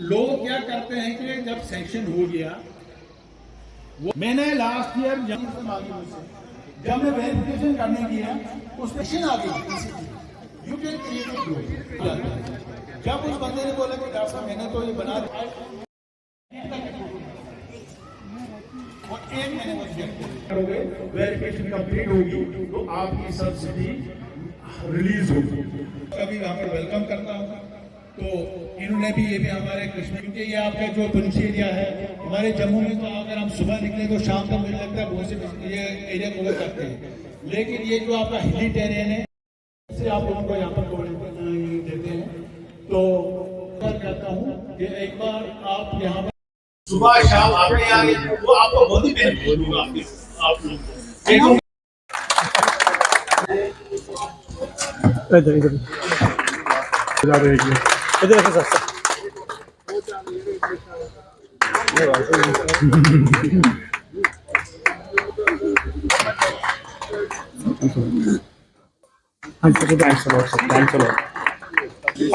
लोग क्या करते हैं कि जब सैंक्शन हो गया, वो मैंने लास्ट ईयर जब मैं वेरिफिकेशन करने गया उसमें आ गई यू कैन क्रिएट जब उस बंदे ने बोला कि डॉक्टर साहब मैंने तो ये बना और एक महीने करोगे वेरिफिकेशन कंप्लीट होगी तो आपकी सब्सिडी रिलीज होगी। अभी वहां पर वेलकम करता हूँ। तो इन्होंने भी ये भी हमारे कश्मीर, क्योंकि ये आपका जो पुंछी एरिया है हमारे जम्मू में, तो अगर हम सुबह निकले तो शाम तक मुझे लगता है बहुत से ये एरिया कवर करते हैं, लेकिन ये जो आपका हिली टेरेन है इससे आप लोगों को यहाँ पर कवर देते हैं। तो कहता हूँ कि एक बार आप यहाँ पर सुबह शाम आपके आगे वो आपको बहुत ही बेनिफिट होगा आप लोगों को। इधर इधर इधर ऐसे सर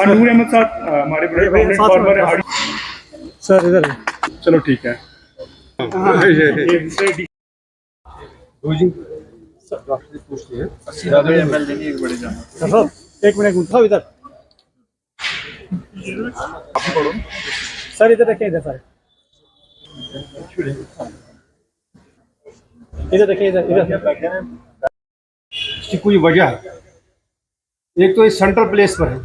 नूर अहमद साहब हमारे बड़े फॉर्मर है सर इधर चलो ठीक है। एक मिनट उठाओ इधर सर, इधर रखें, इधर सर इधर रखें, इधर इधर। इसकी कोई वजह है, एक तो ये सेंट्रल प्लेस पर है,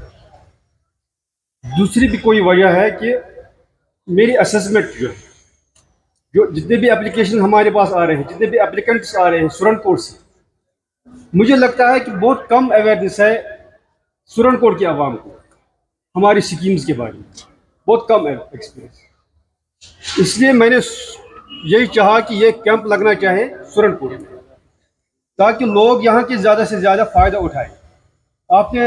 दूसरी भी कोई वजह है कि मेरी असेसमेंट जो जितने भी एप्लीकेशन हमारे पास आ रहे हैं, जितने भी एप्लीकेंट्स आ रहे हैं सुरनकोट से, मुझे लगता है कि बहुत कम अवेयरनेस है सुरनकोट की आवाम को हमारी स्कीम्स के बारे में, बहुत कम है एक्सपीरियंस। इसलिए मैंने यही चाहा कि ये कैंप लगना चाहे सुरनकोट में, ताकि लोग यहाँ के ज़्यादा से ज़्यादा फ़ायदा उठाएं। आपने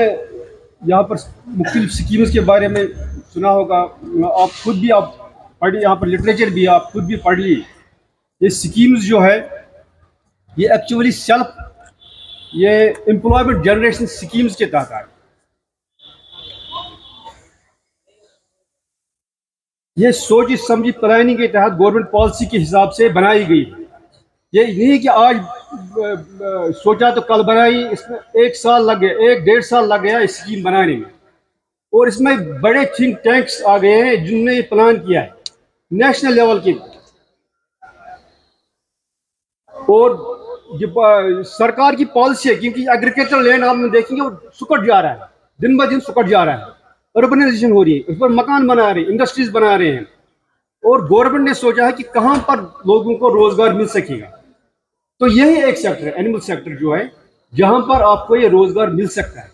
यहाँ पर मुख्तलिफ स्कीम्स के बारे में सुना होगा, आप खुद भी आप पढ़िए, यहाँ पर लिटरेचर भी आप खुद भी पढ़ लीजिए। ये स्कीम्स जो है ये एक्चुअली सेल्फ ये एम्प्लॉयमेंट जनरेशन स्कीम्स के तहत है। ये सोची समझी प्लानिंग के तहत गवर्नमेंट पॉलिसी के हिसाब से बनाई गई है। ये नहीं कि आज सोचा तो कल बनाई, इसमें 1 साल लग गया, 1-1.5 साल लग गया इस स्कीम बनाने में। और इसमें बड़े थिंक टैंक्स आ गए हैं जिनने ये प्लान किया है नेशनल लेवल के, और सरकार की पॉलिसी है, क्योंकि एग्रीकल्चर लैंड आप देखेंगे वो सुकट जा रहा है, दिन ब दिन सुकट जा रहा है, अर्बनाइजेशन हो रही है, उस पर मकान बना रहे हैं, इंडस्ट्रीज बना रहे हैं, और गवर्नमेंट ने सोचा है कि कहां पर लोगों को रोजगार मिल सकेगा। तो यही एक सेक्टर है, एनिमल सेक्टर जो है, जहां पर आपको ये रोजगार मिल सकता है।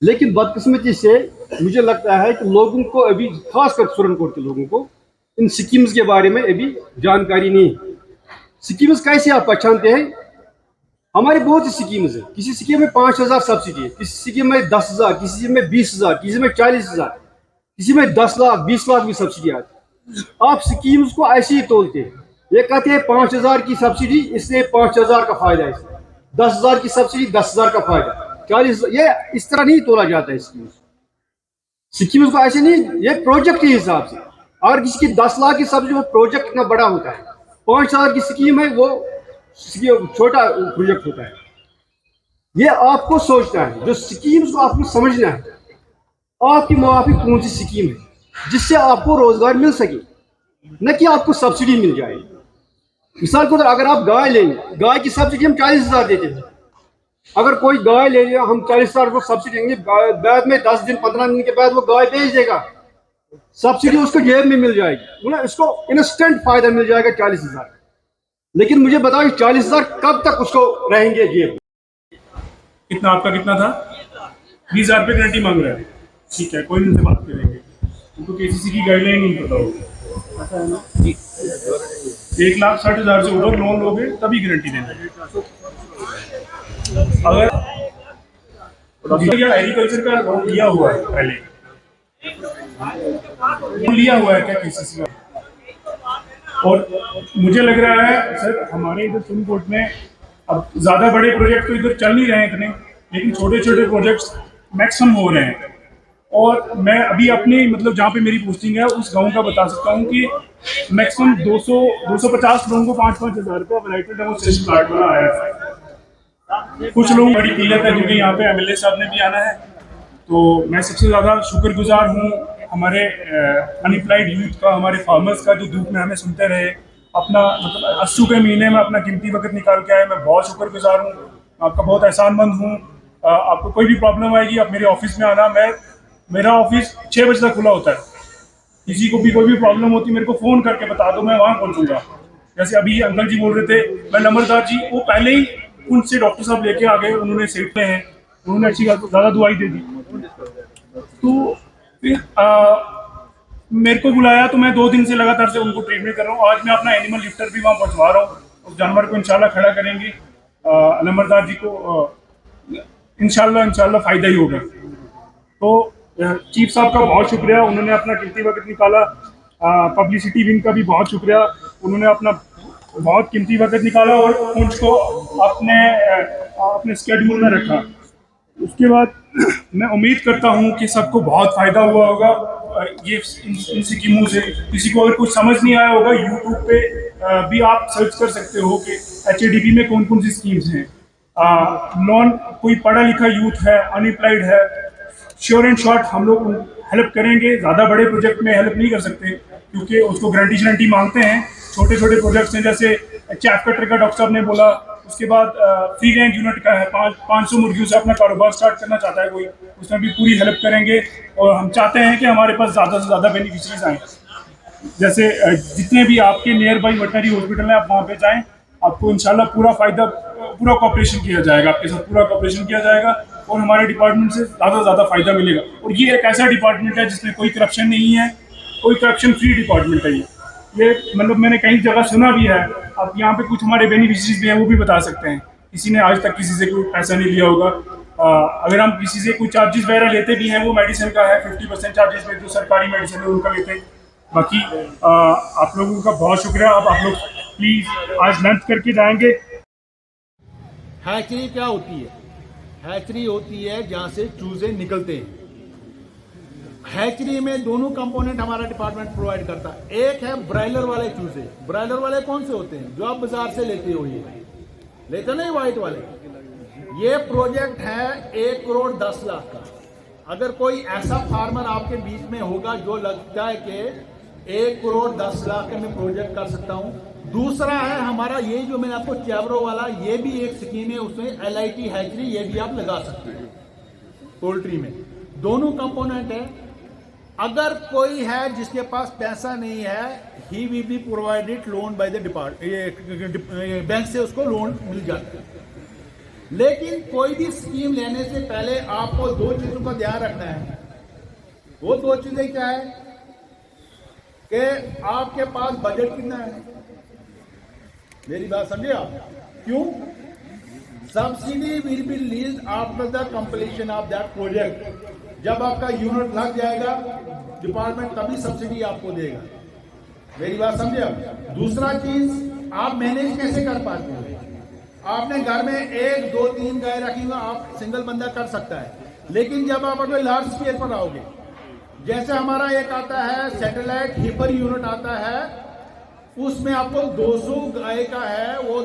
लेकिन बदकिस्मती से मुझे लगता है कि लोगों को अभी, खासकर सुरनकोट के लोगों को, इन स्कीम्स के बारे में अभी जानकारी नहीं है। स्कीम्स कैसे आप पहचानते हैं? हमारी बहुत सी स्कीम्स है, किसी स्कीम में 5,000 सब्सिडी है, किसी स्कीम में 10,000, किसी में 20,000, किसी में 40,000, किसी में 10 लाख 20 लाख भी सब्सिडी आती है। आप स्कीम्स को ऐसे ही तोलते हैं, ये कहते हैं 5,000 की सब्सिडी, इसलिए 5,000 का फायदा है, 10,000 की सब्सिडी 10,000 का फायदा, 40, ये इस तरह नहीं तोला जाता है। स्कीम्स को ऐसे नहीं, ये प्रोजेक्ट के हिसाब से, अगर किसी की 10 लाख की सब्सिडी, वो प्रोजेक्ट इतना बड़ा होता है, 5,000 की स्कीम है वो छोटा प्रोजेक्ट होता है। ये आपको सोचना है, जो स्कीम्स को आपको समझना है, आपकी मुआफिक कौन सी स्कीम है जिससे आपको रोजगार मिल सके, न कि आपको सब्सिडी मिल जाए। मिसाल को अगर आप गाय लेंगे, गाय की सब्सिडी हम 40,000 देते हैं, अगर कोई गाय ले लिया हम 40,000 को सब्सिडी देंगे, बाद में 10 दिन 15 दिन के बाद वो गाय बेच देगा, सब्सिडी उसको जेब में मिल जाएगी, मतलब इसको इंस्टेंट फायदा मिल जाएगा 40,000। लेकिन मुझे बताओ 40,000 कब तक उसको रहेंगे जेब? कितना आपका कितना था? 20,000 रुपये गारंटी मांग रहा है, ठीक है, कोई नहीं, उनसे बात करेंगे, उनको केसीसी की गाइडलाइन नहीं पता होगी। 1,60,000 से ऊपर लोन लोगे तभी गारंटी देंगे। अगर एग्रीकल्चर का लोन लिया हुआ है, पहले लिया हुआ है क्या केसीसी का? और मुझे लग रहा है सर, हमारे इधर सुरनकोट में अब ज़्यादा बड़े प्रोजेक्ट तो इधर चल नहीं रहे हैं इतने, लेकिन छोटे छोटे प्रोजेक्ट्स मैक्सिमम हो रहे हैं। और मैं अभी अपने मतलब जहाँ पे मेरी पोस्टिंग है उस गांव का बता सकता हूँ कि मैक्सिमम 250 लोगों को 5-5 हज़ार रुपये वैरायटी डेमोस्ट्रेशन कार्ड बना आया है। कुछ लोगों को बड़ी किल्लत है क्योंकि यहाँ पे एमएलए साहब ने भी आना है, तो मैं सबसे ज़्यादा शुक्रगुजार हूँ हमारे अनएम्प्लॉयड यूथ का, हमारे फार्मर्स का, जो धूप में हमें सुनते रहे, अपना मतलब अस्सू के महीने में अपना कीमती वक्त निकाल के आए। मैं बहुत शुक्रगुजार हूँ, आपका बहुत एहसानमंद हूँ। आपको कोई भी प्रॉब्लम आएगी आप मेरे ऑफिस में आना, मेरा ऑफिस 6 बजे तक खुला होता है। किसी को भी कोई भी प्रॉब्लम होती है मेरे को फ़ोन करके बता दो, मैं वहाँ पहुँचूंगा। जैसे अभी अंकल जी बोल रहे थे, मैं नंबरदार जी वो पहले ही उनसे डॉक्टर साहब लेके आ गए, उन्होंने सेट में हैं, उन्होंने अच्छी ज़्यादा दवाई दे दी। तो फिर मेरे को बुलाया तो मैं 2 दिन से लगातार से उनको ट्रीटमेंट कर रहा हूँ। आज मैं अपना एनिमल लिफ्टर भी वहाँ पहुँचवा रहा हूँ, उस जानवर को इंशाल्लाह खड़ा करेंगे। नंबरदार जी को इंशाल्लाह फ़ायदा ही होगा। तो चीफ साहब का बहुत शुक्रिया, उन्होंने अपना कीमती वक्त निकाला। पब्लिसिटी विंग का भी बहुत शुक्रिया, उन्होंने अपना बहुत कीमती वक्त निकाला और मुझको अपने स्केड्यूल में रखा। उसके बाद मैं उम्मीद करता हूँ कि सबको बहुत फ़ायदा हुआ होगा ये इन स्कीमों से। किसी को अगर कुछ समझ नहीं आया होगा, यूट्यूब पे भी आप सर्च कर सकते हो कि HADP में कौन कौन सी स्कीम्स हैं। नॉन कोई पढ़ा लिखा यूथ है, अनएम्प्लॉयड है, श्योर एंड शॉर्ट हम लोग हेल्प करेंगे। ज़्यादा बड़े प्रोजेक्ट में हेल्प नहीं कर सकते क्योंकि उसको गारंटी मांगते हैं। छोटे छोटे प्रोजेक्ट्स हैं, जैसे चैफ कटर का डॉक्टर साहब ने बोला। उसके बाद फ्री रेंज यूनिट का है, 500 मुर्गियों से अपना कारोबार स्टार्ट करना चाहता है कोई, उसमें भी पूरी हेल्प करेंगे। और हम चाहते हैं कि हमारे पास ज़्यादा से ज़्यादा बेनिफिशरीज आएँ। जैसे जितने भी आपके नियर बाई वेटनरी हॉस्पिटल हैं आप वहाँ पे जाएँ, आपको इंशाल्लाह पूरा कोऑपरेशन किया जाएगा, आपके साथ पूरा कोऑपरेशन किया जाएगा और हमारे डिपार्टमेंट से ज़्यादा से ज़्यादा फ़ायदा मिलेगा। और ये एक ऐसा डिपार्टमेंट है जिसमें कोई करप्शन नहीं है, कोई करप्शन फ्री डिपार्टमेंट है ये मतलब मैंने कई जगह सुना भी है। अब यहाँ पे कुछ हमारे बेनिफिशरीज भी हैं, वो भी बता सकते हैं। किसी ने आज तक किसी से कोई पैसा नहीं लिया होगा। अगर हम किसी से कोई चार्जेस वगैरह लेते भी हैं, वो मेडिसिन का है 50% चार्जेस में, जो सरकारी मेडिसिन है उनका लेते हैं। बाकी आप लोगों का बहुत शुक्रिया। अब आप लोग प्लीज़ आज लंच करके जाएंगे। हैचरी क्या होती है? हैचरी होती है जहाँ से चूजे निकलते हैं। हैचरी में दोनों कंपोनेंट हमारा डिपार्टमेंट प्रोवाइड करता है। एक है ब्रायलर वाले चूजे। ब्रायलर वाले कौन से होते हैं? जो आप बाजार से लेते हो, ये लेते नहीं व्हाइट वाले। ये प्रोजेक्ट है 1 करोड़ 10 लाख का। अगर कोई ऐसा फार्मर आपके बीच में होगा जो लगता है कि 1 करोड़ 10 लाख का मैं प्रोजेक्ट कर सकता हूं। दूसरा है हमारा ये जो मैंने आपको चैवरो वाला, ये भी एक स्कीम है, उसमें LIT हैचरी, ये भी आप लगा सकते हैं पोल्ट्री में। दोनों कंपोनेंट है। अगर कोई है जिसके पास पैसा नहीं है, he will be provided loan by the department, bank से उसको लोन मिल जाता है। लेकिन कोई भी स्कीम लेने से पहले आपको 2 चीजों का ध्यान रखना है। वो 2 चीजें क्या है कि आपके पास बजट कितना है। मेरी बात समझे आप? क्यों? Subsidy will be released after the completion of that project. जब आपका यूनिट लग जाएगा डिपार्टमेंट तभी सब्सिडी आपको देगा। मेरी बात समझे आप? दूसरा चीज, आप मैनेज कैसे कर पाते हो? आपने घर में 1, 2, 3 गाय रखी हुआ, आप सिंगल बंदा कर सकता है। लेकिन जब आप अगर लार्ज स्केल पर आओगे, जैसे हमारा एक आता है सैटेलाइट हिपर यूनिट आता है, उसमें आपको 200 गाय का है, वो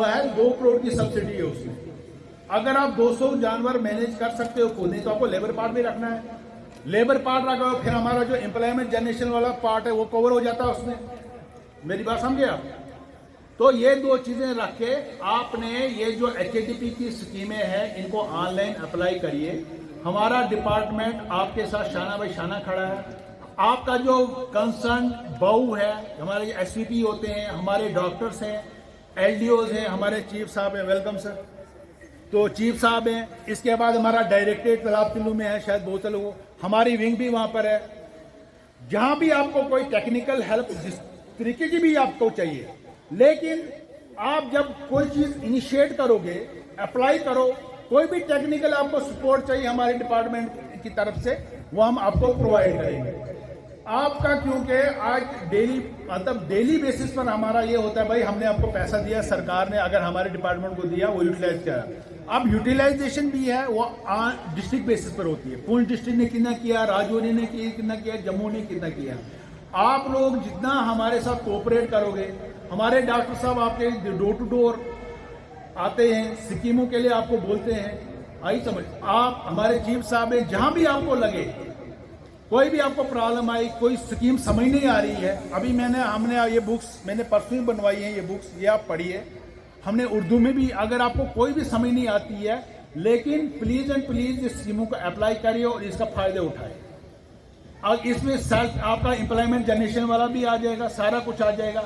है 2 करोड़ की सब्सिडी है उसमें। अगर आप 200 जानवर मैनेज कर सकते हो खुद, नहीं तो आपको लेबर पार्ट भी रखना है। लेबर पार्ट रखा, फिर हमारा जो एम्प्लॉयमेंट जनरेशन वाला पार्ट है वो कवर हो जाता है उसमें। मेरी बात समझे आप? तो ये 2 चीजें रख के आपने ये जो HADP की स्कीमें हैं इनको ऑनलाइन अप्लाई करिए। हमारा डिपार्टमेंट आपके साथ शाना बाई शाना खड़ा है। आपका जो कंसर्न बहू है, हमारे SVP होते हैं, हमारे डॉक्टर्स हैं, LDOs हैं, हमारे चीफ साहब हैं, वेलकम सर। तो चीफ साहब हैं, इसके बाद हमारा डायरेक्टरेट तालाब तिल्लू में है, शायद बहुत से लोगों, हमारी विंग भी वहां पर है। जहां भी आपको कोई टेक्निकल हेल्प जिस तरीके की भी आपको चाहिए, लेकिन आप जब कोई चीज इनिशिएट करोगे, अप्लाई करो, कोई भी टेक्निकल आपको सपोर्ट चाहिए हमारे डिपार्टमेंट की तरफ से, वो हम आपको प्रोवाइड करेंगे। आपका क्योंकि आज डेली बेसिस पर हमारा ये होता है, भाई हमने आपको पैसा दिया, सरकार ने अगर हमारे डिपार्टमेंट को दिया वो यूटिलाइज किया। अब यूटिलाइजेशन भी है वो डिस्ट्रिक्ट बेसिस पर होती है। पुंछ डिस्ट्रिक्ट ने कितना किया, राजौरी ने कितना किया, जम्मू ने कितना किया। आप लोग जितना हमारे साथ कोऑपरेट करोगे, हमारे डॉक्टर साहब आपके डोर टू डोर आते हैं, स्कीमों के लिए आपको बोलते हैं, आई समझ। आप हमारे चीफ साहब हैं, जहां भी आपको लगे कोई भी आपको प्रॉब्लम आई, कोई स्कीम समझ नहीं आ रही है, अभी हमने ये बुक्स मैंने परसों ही बनवाई हैं, ये बुक्स ये आप पढ़िए, हमने उर्दू में भी। अगर आपको कोई भी समझ नहीं आती है, लेकिन प्लीज एंड प्लीज इस स्कीमों को अप्लाई करिए और इसका फायदा उठाए। और इसमें सेल्फ आपका एम्प्लॉयमेंट जनरेशन वाला भी आ जाएगा, सारा कुछ आ जाएगा।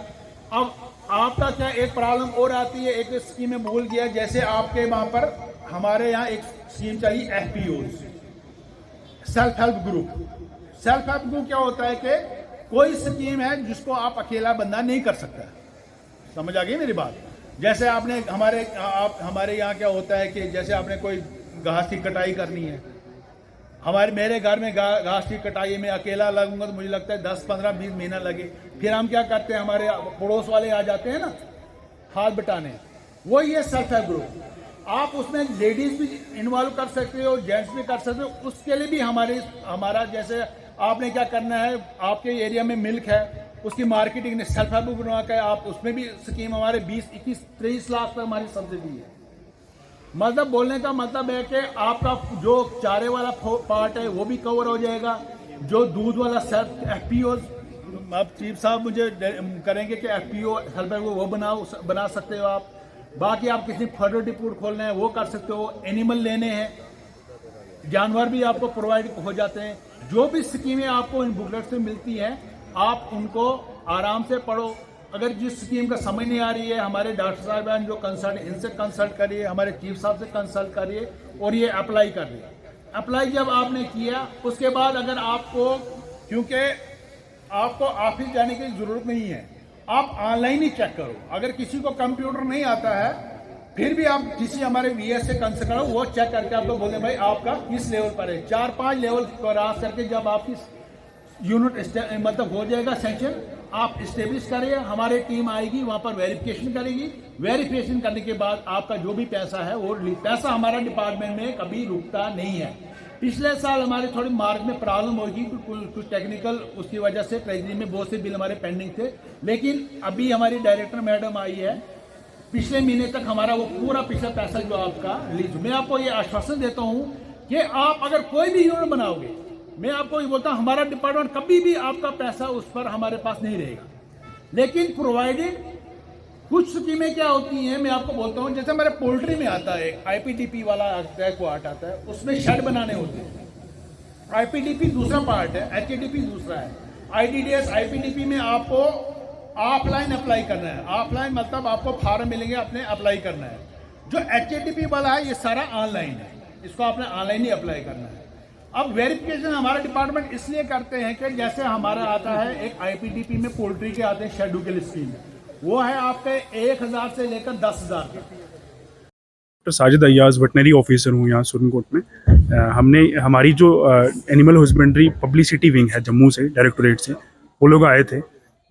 अब आपका क्या एक प्रॉब्लम और आती है, एक स्कीम में भूल गया, जैसे आपके वहां पर हमारे यहाँ एक स्कीम चाहिए FPO, self help group. Self help group क्या होता है कि कोई स्कीम है जिसको आप अकेला बंदा नहीं कर सकता। समझ आ गई मेरी बात? जैसे आपने हमारे यहाँ क्या होता है कि जैसे आपने कोई घास की कटाई करनी है, मेरे घर में घास की कटाई में अकेला लगूंगा तो मुझे लगता है 10, 15, 20 महीना लगे। फिर हम क्या करते हैं, हमारे पड़ोस वाले आ जाते हैं ना हाथ बटाने, वो ये सेल्फ हेल्प ग्रुप। आप उसमें लेडीज भी इन्वॉल्व कर सकते हो, जेंट्स भी कर सकते हो। उसके लिए भी हमारा जैसे आपने क्या करना है, आपके एरिया में मिल्क है, उसकी मार्केटिंग ने सेल्फ हेल्प बनवा के आप उसमें भी स्कीम हमारे 20, 21, 23 लाख तक हमारी सब्सिडी है। मतलब बोलने का मतलब है कि आपका जो चारे वाला पार्ट है वो भी कवर हो जाएगा, जो दूध वाला सेल्फ FPO, अब चीफ साहब मुझे करेंगे कि FPO हेल्प वो बना सकते हो आप। बाकी आप किसी फर्दर डिपोट खोलना है वो कर सकते हो। एनिमल लेने हैं, जानवर भी आपको प्रोवाइड हो जाते हैं। जो भी स्कीमें आपको इन बुकलेट से मिलती हैं, आप उनको आराम से पढ़ो। अगर जिस स्कीम का समझ नहीं आ रही है, हमारे डॉक्टर साहब हैं जो कंसल्ट, इनसे कंसल्ट करिए, हमारे चीफ साहब से कंसल्ट करिए और ये अप्लाई करिए। अप्लाई जब आपने किया उसके बाद अगर आपको, क्योंकि आपको ऑफिस जाने की जरूरत नहीं है, आप ऑनलाइन ही चेक करो। अगर किसी को कंप्यूटर नहीं आता है फिर भी आप किसी हमारे VS से कंसल्ट करो, वो चेक करके आपको बोले भाई आपका किस लेवल पर है। 4-5 लेवल क्रॉस करके जब आपकी यूनिट मतलब हो जाएगा सेंक्शन, आप स्टेब्लिश करिए, हमारी टीम आएगी वहां पर वेरिफिकेशन करेगी। वेरिफिकेशन करने के बाद आपका जो भी पैसा है वो पैसा हमारा डिपार्टमेंट में कभी रुकता नहीं है। पिछले साल हमारे थोड़ी मार्क में प्रॉब्लम होगी, कुछ टेक्निकल उसकी वजह से ट्रेजरी में बहुत से बिल हमारे पेंडिंग थे, लेकिन अभी हमारी डायरेक्टर मैडम आई है, पिछले महीने तक हमारा वो पूरा पिछला पैसा जो आपका रिलीज। मैं आपको ये आश्वासन देता हूँ कि आप अगर कोई भी यूनिट बनाओगे, मैं आपको ये बोलता हूँ हमारा डिपार्टमेंट कभी भी आपका पैसा उस पर हमारे पास नहीं रहेगा। लेकिन प्रोवाइडेड कुछ स्कीमें क्या होती हैं, मैं आपको बोलता हूँ, जैसे हमारे पोल्ट्री में आता है IPDP वाला क्वार्ट आता है, उसमें शेड बनाने होते हैं। IPDP दूसरा पार्ट है, HADP दूसरा है। IDDS IPDP में आपको ऑफलाइन अप्लाई करना है। ऑफलाइन मतलब आपको फॉर्म मिलेंगे, अपने अप्लाई करना है। जो HADP वाला है ये सारा ऑनलाइन है, इसको आपने ऑनलाइन ही अप्लाई करना है। अब वेरिफिकेशन हमारा डिपार्टमेंट इसलिए करते हैं कि जैसे हमारा आता है एक IPDP में पोल्ट्री के आते हैं शेड्यूल स्कीम, वो है आपके 1000 से लेकर 10,000 तक। Doctor Sajid Ayyaz veterinary officer हूँ यहाँ सुरनकोट में। हमने हमारी जो एनिमल हस्बेंड्री पब्लिसिटी विंग है जम्मू से, डायरेक्टोरेट से, वो लोग आए थे।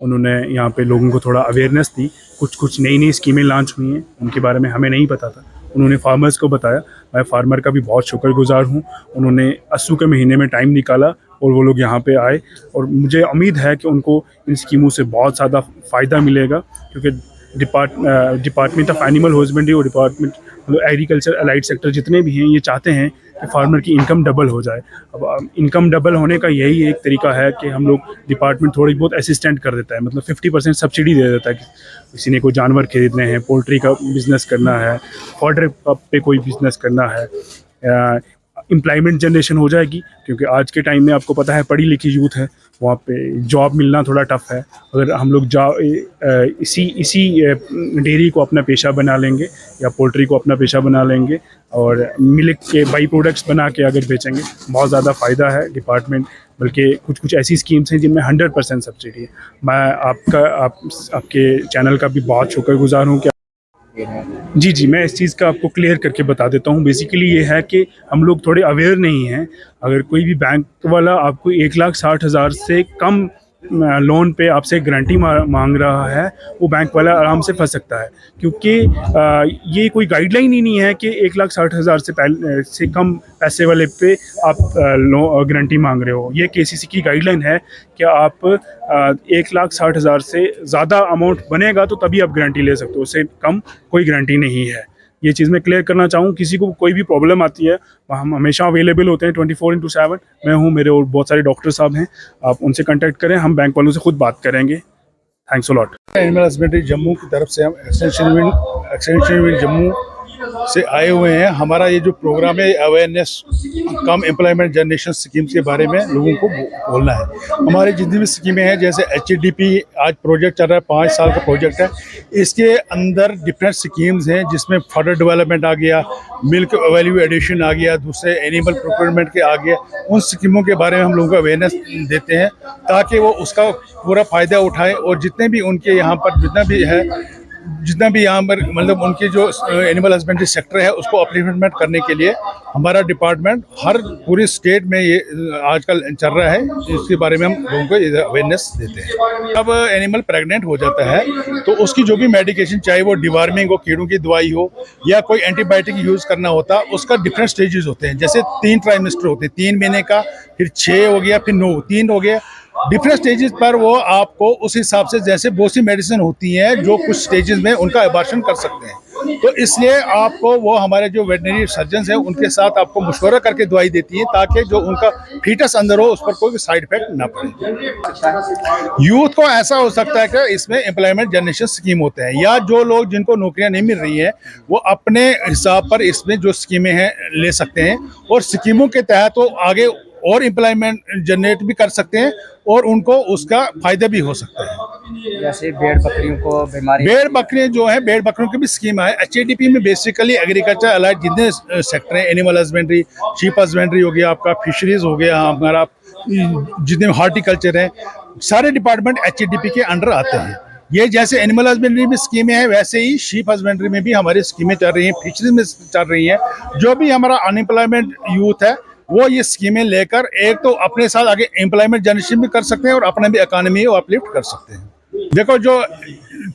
उन्होंने यहाँ पे लोगों को थोड़ा अवेयरनेस दी। कुछ नई स्कीमें लॉन्च हुई हैं, उनके बारे में हमें नहीं पता था, उन्होंने फार्मर्स को बताया। मैं फार्मर का भी बहुत शुक्रगुजार हूँ, उन्होंने अस्सू के महीने में टाइम निकाला और वो लोग यहाँ पे आए, और मुझे उम्मीद है कि उनको इन स्कीमों से बहुत ज़्यादा फ़ायदा मिलेगा, क्योंकि डिपार्टमेंट ऑफ एनिमल हस्बेंड्री और डिपार्टमेंट एग्रीकल्चर अलाइड सेक्टर जितने भी हैं, ये चाहते हैं कि फार्मर की इनकम डबल हो जाए। अब इनकम डबल होने का यही एक तरीका है कि हम लोग डिपार्टमेंट थोड़ी बहुत असिस्टेंट कर देता है, मतलब 50% सब्सिडी दे देता है कि किसी ने कोई जानवर खरीदने हैं, पोल्ट्री का बिज़नेस करना है, फॉडर पे कोई बिज़नेस करना है, एम्प्लॉयमेंट जनरेशन हो जाएगी। क्योंकि आज के टाइम में आपको पता है पढ़ी लिखी यूथ है, वहाँ पे जॉब मिलना थोड़ा टफ है। अगर हम लोग इसी डेयरी को अपना पेशा बना लेंगे या पोल्ट्री को अपना पेशा बना लेंगे और मिल्क के बाई प्रोडक्ट्स बना के अगर बेचेंगे, बहुत ज़्यादा फ़ायदा है डिपार्टमेंट। बल्कि कुछ ऐसी स्कीम्स हैं जिनमें 100% सब्सिडी है। मैं आपके चैनल का भी बहुत शुक्रगुजार हूँ कि जी मैं इस चीज़ का आपको क्लियर करके बता देता हूँ। बेसिकली ये है कि हम लोग थोड़े अवेयर नहीं हैं। अगर कोई भी बैंक वाला आपको 1,60,000 से कम लोन पे आपसे गारंटी मांग रहा है, वो बैंक वाला आराम से फंस सकता है, क्योंकि ये कोई गाइडलाइन ही नहीं है कि 1,60,000 से पहले से कम पैसे वाले पे आप गारंटी मांग रहे हो। ये केसीसी की गाइडलाइन है कि आप 1,60,000 से ज़्यादा अमाउंट बनेगा तो तभी आप गारंटी ले सकते हो, उससे कम कोई गारंटी नहीं है। ये चीज़ मैं क्लियर करना चाहूँ। किसी को कोई भी प्रॉब्लम आती है, हम हमेशा अवेलेबल होते हैं 24/7। मैं हूँ, मेरे और बहुत सारे डॉक्टर साहब हैं, आप उनसे कांटेक्ट करें, हम बैंक वालों से खुद बात करेंगे। Thanks a lot. Animal husbandry Jammu की तरफ से हम एक्सटेंशन विंग जम्मू से आए हुए हैं। हमारा ये जो प्रोग्राम है अवेयरनेस कम एम्प्लॉयमेंट जनरेशन स्कीम्स के बारे में लोगों को बोलना है। हमारी जितनी भी स्कीमें हैं, जैसे HDP आज प्रोजेक्ट चल रहा है, 5 साल का प्रोजेक्ट है। इसके अंदर डिफरेंट स्कीम्स हैं, जिसमें फर्दर डेवलपमेंट आ गया, मिल्क वैल्यू एडिशन आ गया, दूसरे एनिमल प्रोक्योरमेंट के आ गया। उन स्कीमों के बारे में हम लोगों को अवेयरनेस देते हैं ताकि वो उसका पूरा फ़ायदा उठाएं, और जितने भी उनके यहाँ पर जितना भी यहाँ पर मतलब उनके जो एनिमल हस्बेंड्री सेक्टर है उसको अपलिफ्टमेंट करने के लिए हमारा डिपार्टमेंट हर पूरे स्टेट में ये आजकल चल रहा है। इसके बारे में हम लोगों को अवेयरनेस देते हैं। अब एनिमल प्रेग्नेंट हो जाता है तो उसकी जो भी मेडिकेशन, चाहे वो डिवार्मिंग हो, कीड़ों की दवाई हो, या कोई एंटीबायोटिक यूज़ करना होता, उसका डिफरेंट स्टेजेस होते हैं। जैसे 3 ट्राइमेस्टर होते हैं, 3 महीने का, फिर 6 हो गया, फिर 9, 3 हो गया। डिफरेंट स्टेजेस पर वो आपको उस हिसाब से, जैसे बहुत सी मेडिसिन होती हैं जो कुछ स्टेजेस में उनका एबॉर्शन कर सकते हैं, तो इसलिए आपको वो हमारे जो वेटनरी सर्जन हैं उनके साथ आपको मशवरा करके दवाई देती है, ताकि जो उनका फीटस अंदर हो उस पर कोई साइड इफेक्ट ना पड़े। यूथ को ऐसा हो सकता है कि इसमें एम्प्लॉयमेंट जनरेशन स्कीम होते हैं, या जो लोग जिनको नौकरियां नहीं मिल रही हैं वो अपने हिसाब पर इसमें जो स्कीमें हैं ले सकते हैं, और स्कीमों के तहत वो आगे और एम्प्लॉयमेंट जनरेट भी कर सकते हैं और उनको उसका फायदा भी हो सकता है। जैसे भेड़ बकरियों को बीमारी, भेड़ बकरियां जो है, भेड़ बकरियों की भी स्कीम है। HDP में बेसिकली एग्रीकल्चर अलाइड जितने सेक्टर हैं, एनिमल हस्बेंड्री, शीप हस्बेंड्री हो गया, आपका फिशरीज हो गया, हमारा जितने हॉर्टिकल्चर हैं, सारे डिपार्टमेंट HDP के अंडर आते हैं। ये जैसे एनिमल हस्बेंड्री में स्कीमें हैं, वैसे ही शीप हस्बेंड्री में भी हमारी स्कीमें चल रही हैं, फिशरीज में चल रही हैं। जो भी हमारा अनएम्प्लॉयमेंट यूथ है वो ये स्कीमें लेकर एक तो अपने साथ आगे एम्प्लॉयमेंट जनरेशन भी कर सकते हैं और अपने भी इकोनॉमी को अपलिफ्ट कर सकते हैं। देखो, जो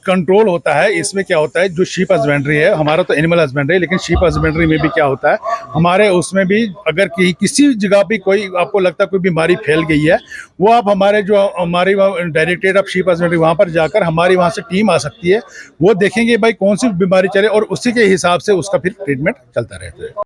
कंट्रोल होता है इसमें क्या होता है, जो शीप हस्बेंड्री है, हमारा तो एनिमल हस्बेंड्री है, लेकिन शीप हस्बेंड्री में भी क्या होता है, हमारे उसमें भी अगर किसी जगह पे कोई आपको लगता है कोई बीमारी फैल गई है, वो आप हमारे डायरेक्टरेट ऑफ शीप हस्बेंड्री वहाँ पर जाकर हमारी वहाँ से टीम आ सकती है, वो देखेंगे भाई कौन सी बीमारी चले और उसी के हिसाब से उसका फिर ट्रीटमेंट चलता रहता है।